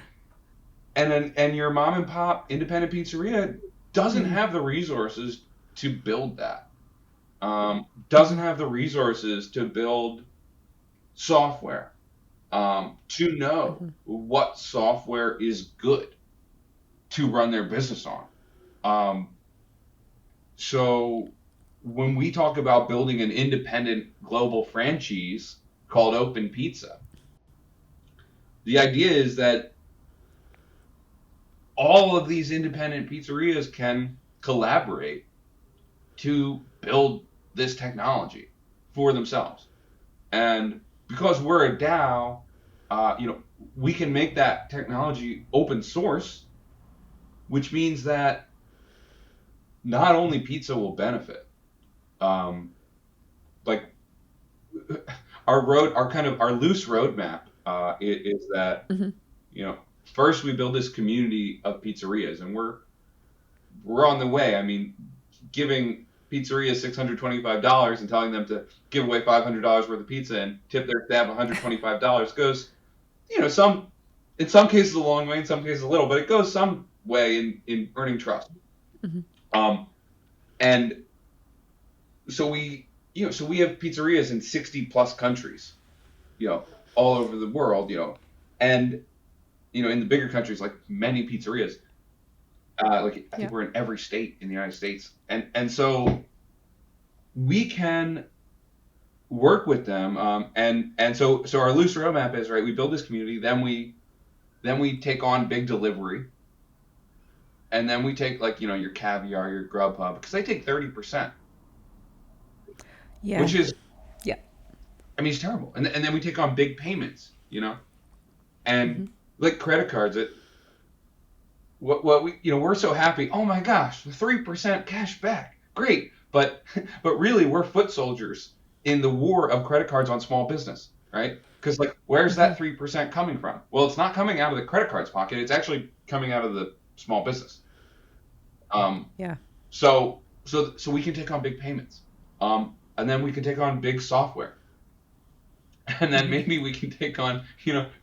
and your mom and pop independent pizzeria doesn't Mm-hmm. have the resources to build that. Doesn't have the resources to build software, to know Mm-hmm. what software is good to run their business on. Um, so when we talk about building an independent global franchise called Open Pizza, the idea is that all of these independent pizzerias can collaborate to build this technology for themselves. And because we're a DAO, we can make that technology open source, which means that not only pizza will benefit, um, like our loose roadmap is that Mm-hmm. you know first we build this community of pizzerias, and we're on the way. I mean, giving pizzerias $625 and telling them to give away $500 worth of pizza and tip their staff $125 goes, some in some cases a long way, in some cases a little, but it goes some way in earning trust. Mm-hmm. Um, and so we have pizzerias in 60 plus countries, all over the world, and in the bigger countries, like many pizzerias, like I think Yeah. we're in every state in the United States, and so we can work with them, and so our loose roadmap is right. We build this community, then we take on big delivery, and then we take like your Caviar, your Grubhub, because they take 30%, Yeah. which is, Yeah. I mean, it's terrible. And then we take on big payments, Mm-hmm. and like credit cards. What we're so happy. Oh my gosh, 3% cash back, great. But but really, we're foot soldiers in the war of credit cards on small business, right? Because like, where's Mm-hmm. that 3% coming from? Well, it's not coming out of the credit card's pocket. It's actually coming out of the small business. Um, Yeah. so we can take on big payments, and then we can take on big software, and then Mm-hmm. maybe we can take on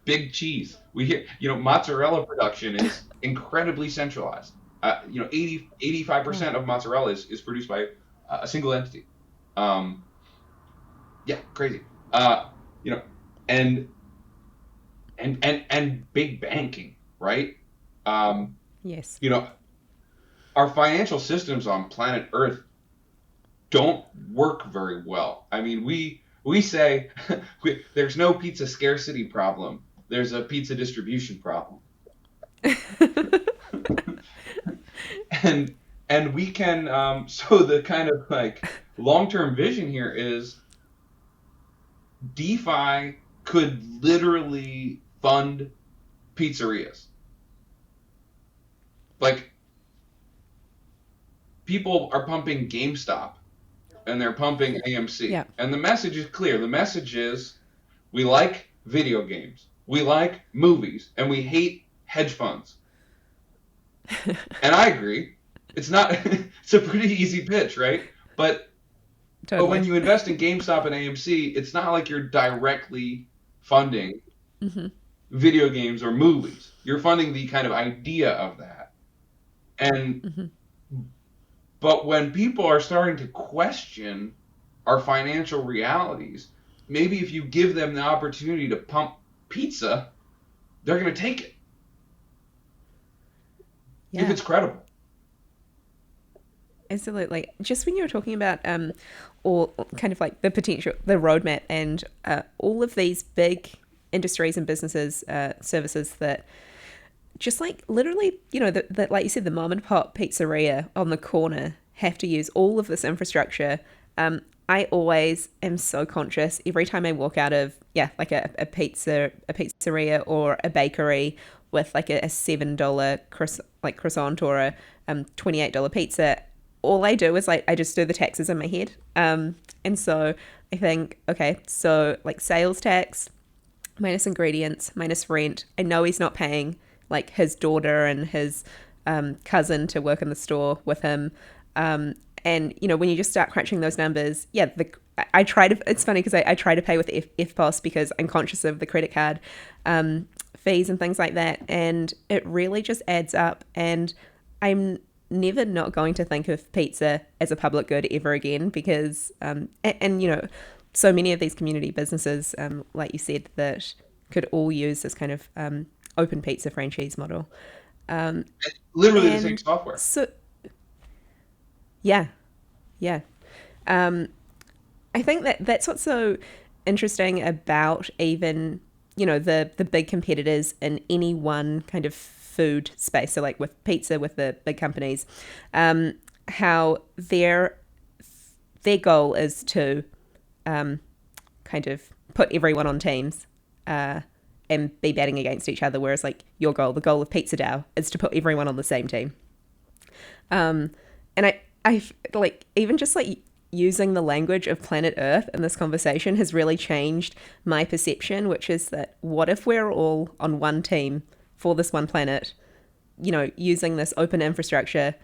big cheese. We hear mozzarella production is incredibly centralized. 85% Wow. of mozzarella is produced by a single entity. Um, yeah, crazy. You know, and and big banking, right? Um, Yes. you know, our financial systems on planet Earth don't work very well. I mean, we say there's no pizza scarcity problem. There's a pizza distribution problem, and we can. So the kind of like long term vision here is DeFi could literally fund pizzerias. Like people are pumping GameStop and they're pumping Yeah. AMC, and the message is clear. The message is we like video games, we like movies, and we hate hedge funds. And I agree. It's not. It's a pretty easy pitch, right? But when Totally. you invest in GameStop and AMC, it's not like you're directly funding Mm-hmm. video games or movies. You're funding the kind of idea of that. And Hmm. but when people are starting to question our financial realities, maybe if you give them the opportunity to pump pizza, they're going to take it if Yeah. it's credible. Absolutely. Just when you were talking about or kind of like the potential, the roadmap, and all of these big industries and businesses, services that just like literally, that like you said, the mom and pop pizzeria on the corner have to use all of this infrastructure. I always am so conscious every time I walk out of like a pizzeria or a bakery with like a $7 croissant or a $28 pizza. All I do is like I just do the taxes in my head, and so I think, okay, so like sales tax minus ingredients, minus rent. I know he's not paying like his daughter and his cousin to work in the store with him. And when you just start crunching those numbers, I try to. It's funny because I try to pay with FPOS because I'm conscious of the credit card fees and things like that, and it really just adds up. And I'm never not going to think of pizza as a public good ever again because so many of these community businesses, like you said, that could all use this kind of open pizza franchise model. Um, Literally the same and software. so, yeah, yeah. Um, I think that that's what's so interesting about even the big competitors in any one kind of food space. So like with pizza, with the big companies, how their goal is to kind of put everyone on teams uh, and be batting against each other. Whereas like the goal of pizzaDAO, is to put everyone on the same team. And I like even just like using the language of planet Earth in this conversation has really changed my perception, which is that what if we're all on one team for this one planet, using this open infrastructure?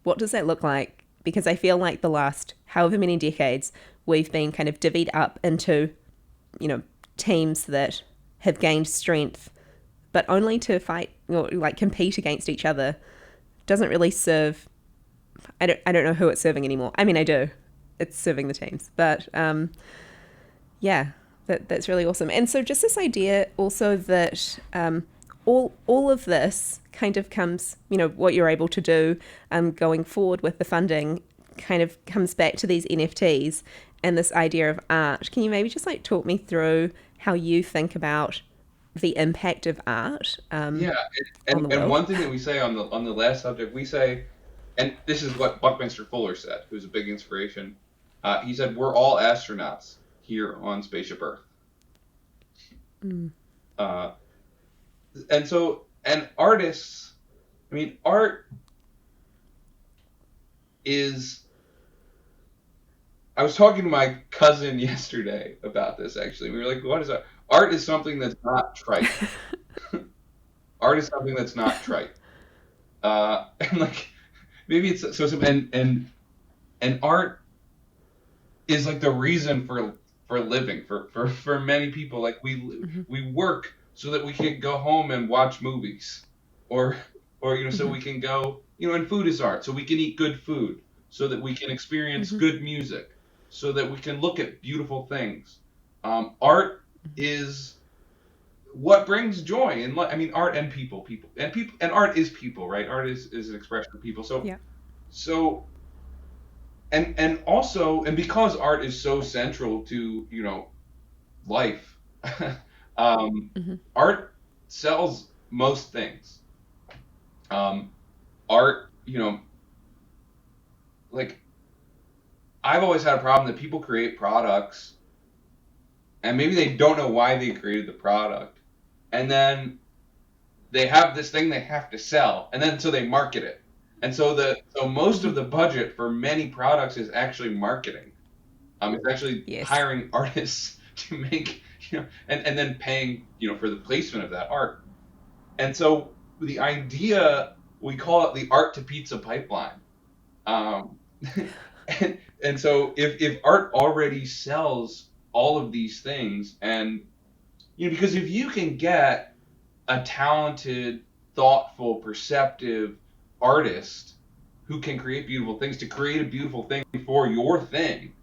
What does that look like? Because I feel like the last however many decades, we've been kind of divvied up into, teams that have gained strength, but only to fight or like compete against each other. Doesn't really serve. I don't know who it's serving anymore. I mean, I do. It's serving the teams, but yeah, that's really awesome. And so just this idea also that all of this kind of comes, what you're able to do going forward with the funding kind of comes back to these NFTs and this idea of art. Can you maybe just like talk me through how you think about the impact of art Yeah, on the and world? one thing that we say on the last subject, we say, and this is what Buckminster Fuller said, who's a big inspiration. He said, "We're all astronauts here on Spaceship Earth." Mm. Uh, and so, and artists, I mean, art is. I was talking to my cousin yesterday about this. Actually, we were like, "What is art? Art is something that's not trite. Art is something that's not trite." And like maybe it's so simple. And art is like the reason for living for many people. Like Hmm. we work so that we can go home and watch movies, or so Hmm. we can go, and food is art, so we can eat good food, so that we can experience Hmm. good music, so that we can look at beautiful things. Art is what brings joy and I mean, art and people and art is people, right? Art is an expression of people. So Yeah. so and also, and because art is so central to life, um, Hmm. art sells most things. Art, like I've always had a problem that people create products and maybe they don't know why they created the product, and then they have this thing they have to sell, and then so they market it, and so most Hmm. of the budget for many products is actually marketing. It's actually Yes. hiring artists to make, and then paying, for the placement of that art. And so the idea, we call it the art to pizza pipeline. Um, and so if art already sells all of these things, and because if you can get a talented, thoughtful, perceptive, artist who can create beautiful things to create a beautiful thing for your thing,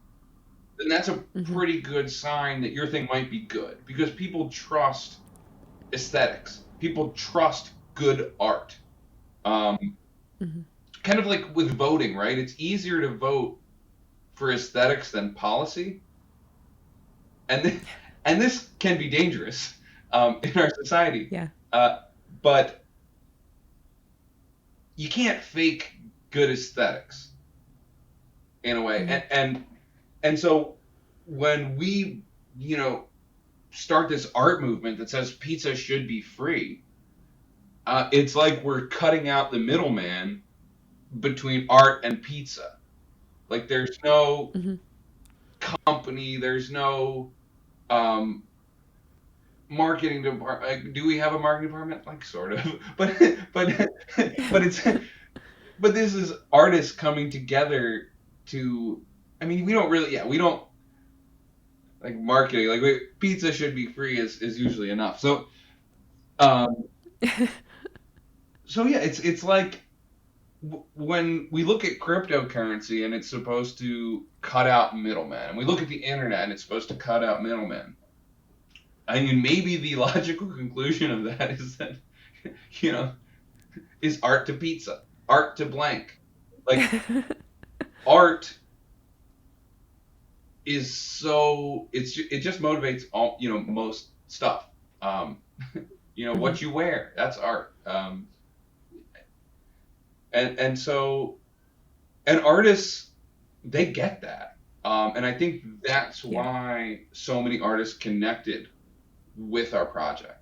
then that's a Mm-hmm. pretty good sign that your thing might be good, because people trust aesthetics. People trust good art. Um, Mm-hmm. Kind of like with voting, right? It's easier to vote for aesthetics than policy, and and this can be dangerous in our society. Yeah. Uh, but you can't fake good aesthetics in a way, Mm-hmm. and so when we, you know, start this art movement that says pizza should be free, it's like we're cutting out the middleman between art and pizza. Like there's no Mm-hmm. company, there's no um, marketing department. Like, do we have a marketing department? Like sort of, but but but it's but this is artists coming together to. I mean, we don't really, yeah, we don't like marketing. Like pizza should be free is usually enough. Um, so yeah, it's like when we look at cryptocurrency and it's supposed to cut out middlemen, and we look at the internet and it's supposed to cut out middlemen. I mean, maybe the logical conclusion of that is that, you know, is art to pizza, art to blank. Like art is so it just motivates all, you know, most stuff. Um, you know, Mm-hmm. what you wear, that's art. And so and artists, they get that. And I think that's Yeah. why so many artists connected with our project,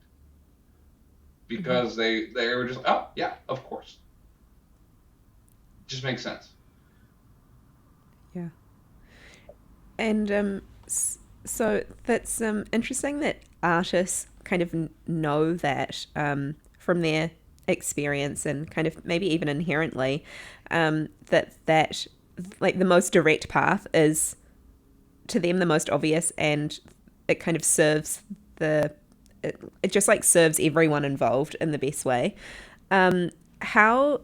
Mm-hmm. because they were just, oh yeah, of course, just makes sense. Yeah. And so that's interesting that artists kind of know that from their experience and kind of maybe even inherently that like the most direct path is to them the most obvious, and it kind of serves the it just like serves everyone involved in the best way. How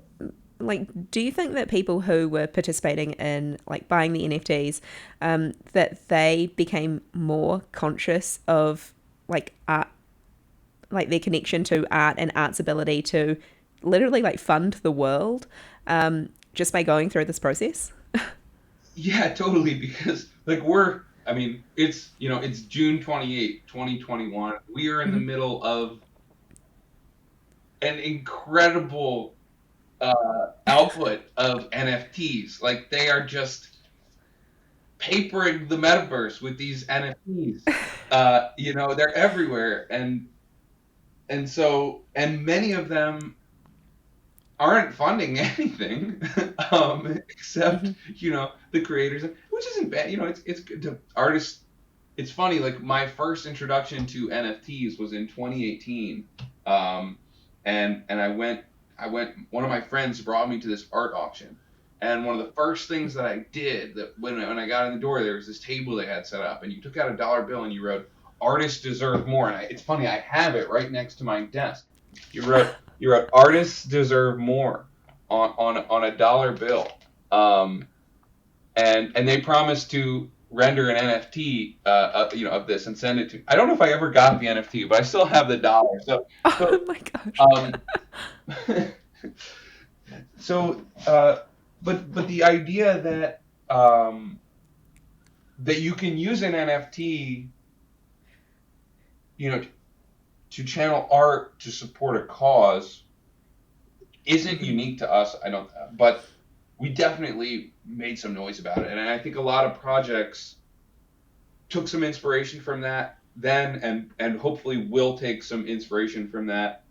like do you think that people who were participating in like buying the NFTs that they became more conscious of like art, like their connection to art and art's ability to literally like fund the world just by going through this process? Yeah, totally. Because like I mean, it's, you know, it's June 28th, 2021. We are in the Mm-hmm. middle of an incredible output of NFTs. Like they are just papering the metaverse with these NFTs. You know, they're everywhere, and so and many of them aren't funding anything, except, Mm-hmm. you know, the creators, which isn't bad. You know, it's good to artists. It's funny. Like my first introduction to NFTs was in 2018, and I went. One of my friends brought me to this art auction, and one of the first things that I did, that when I got in the door, there was this table they had set up, and you took out a dollar bill and you wrote, "Artists deserve more." And it's funny, I have it right next to my desk. You wrote "Artists deserve more" on a dollar bill, um, and they promised to render an NFT, you know, of this and send it to. I don't know if I ever got the NFT, but I still have the dollar. Oh So my gosh. um, so but the idea that that you can use an NFT, you know, to channel art to support a cause isn't Mm-hmm. unique to us. I don't, but we definitely made some noise about it, and I think a lot of projects took some inspiration from that then, and hopefully will take some inspiration from that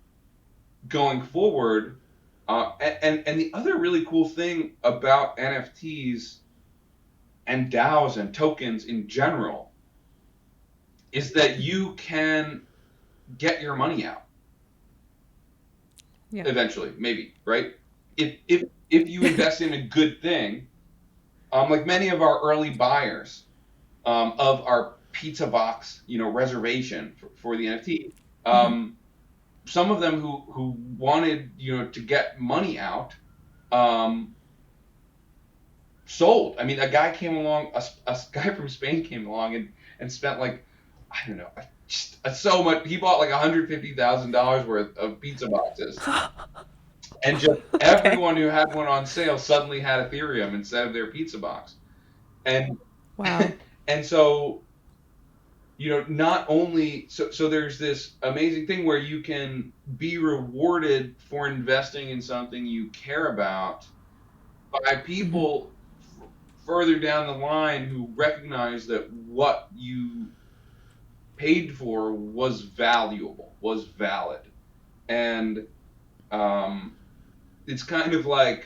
going forward. And the other really cool thing about NFTs and DAOs and tokens in general is that Mm-hmm. you can get your money out Yeah. eventually, maybe, right? If you invest in a good thing, like many of our early buyers, of our pizza box, you know, reservation for the NFT, Mm-hmm. some of them who wanted, you know, to get money out, um, sold. I mean, a guy came along, a guy from Spain came along and spent like, I don't know, just so much. He bought like $150,000 worth of pizza boxes, and just Okay. everyone who had one on sale suddenly had Ethereum instead of their pizza box. And Wow. and so not only so there's this amazing thing where you can be rewarded for investing in something you care about by Hmm. people further down the line who recognize that what you paid for was valuable, was valid. And um, it's kind of like,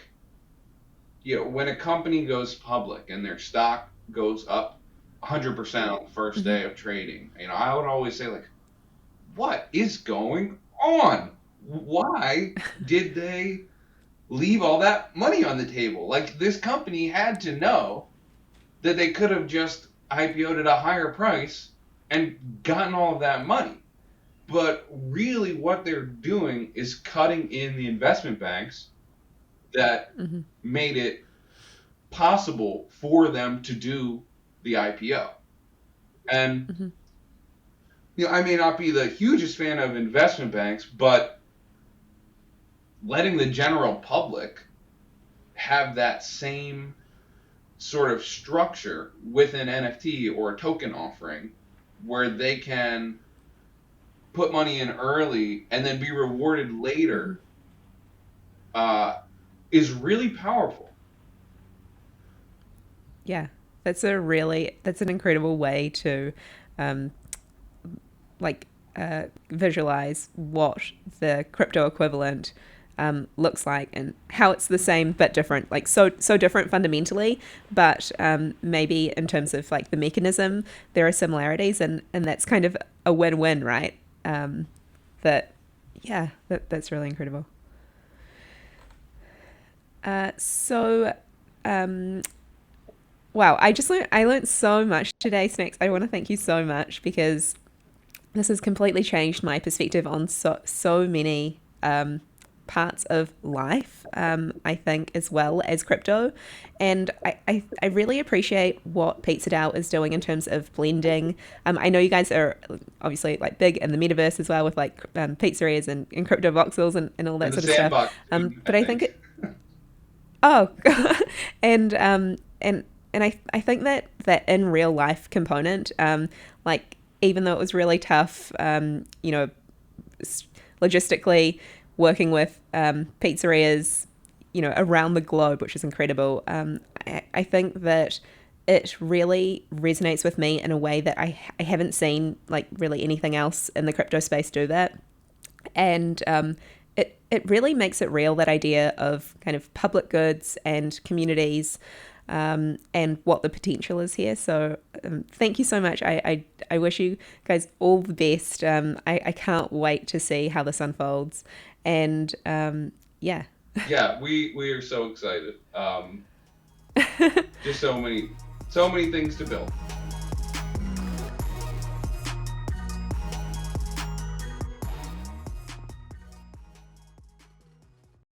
when a company goes public and their stock goes up 100% on the first Hmm. day of trading, I would always say, like, what is going on? Why did they leave all that money on the table? Like, this company had to know that they could have just IPO'd at a higher price and gotten all of that money. But really, what they're doing is cutting in the investment banks that Hmm. made it possible for them to do the IPO. And, Hmm. I may not be the hugest fan of investment banks, but letting the general public have that same sort of structure with an NFT or a token offering where they can put money in early and then be rewarded Hmm. later uh, is really powerful. Yeah, that's an incredible way to um, like visualize what the crypto equivalent looks like and how it's the same but different, like so different fundamentally, but maybe in terms of like the mechanism there are similarities, and that's kind of a win-win, right? That Yeah, that's really incredible. So wow, I learned so much today, Snax. I want to thank you so much because this has completely changed my perspective on so many parts of life. I think as well as crypto, and I really appreciate what Pizza Dao is doing in terms of blending. I know you guys are obviously like big in the metaverse as well with like pizzerias and crypto voxels and all And that the sort of stuff. sandbox, too, I But I think think. it Oh, and I think that in real life component, like even though it was really tough, logistically working with pizzerias, around the globe, which is incredible. I think that it really resonates with me in a way that I haven't seen like really anything else in the crypto space do that, and it really makes it real, that idea of kind of public goods and communities, and what the potential is here. So thank you so much. I wish you guys all the best. I can't wait to see how this unfolds, and yeah. Yeah, we are so excited. Just so many things to build.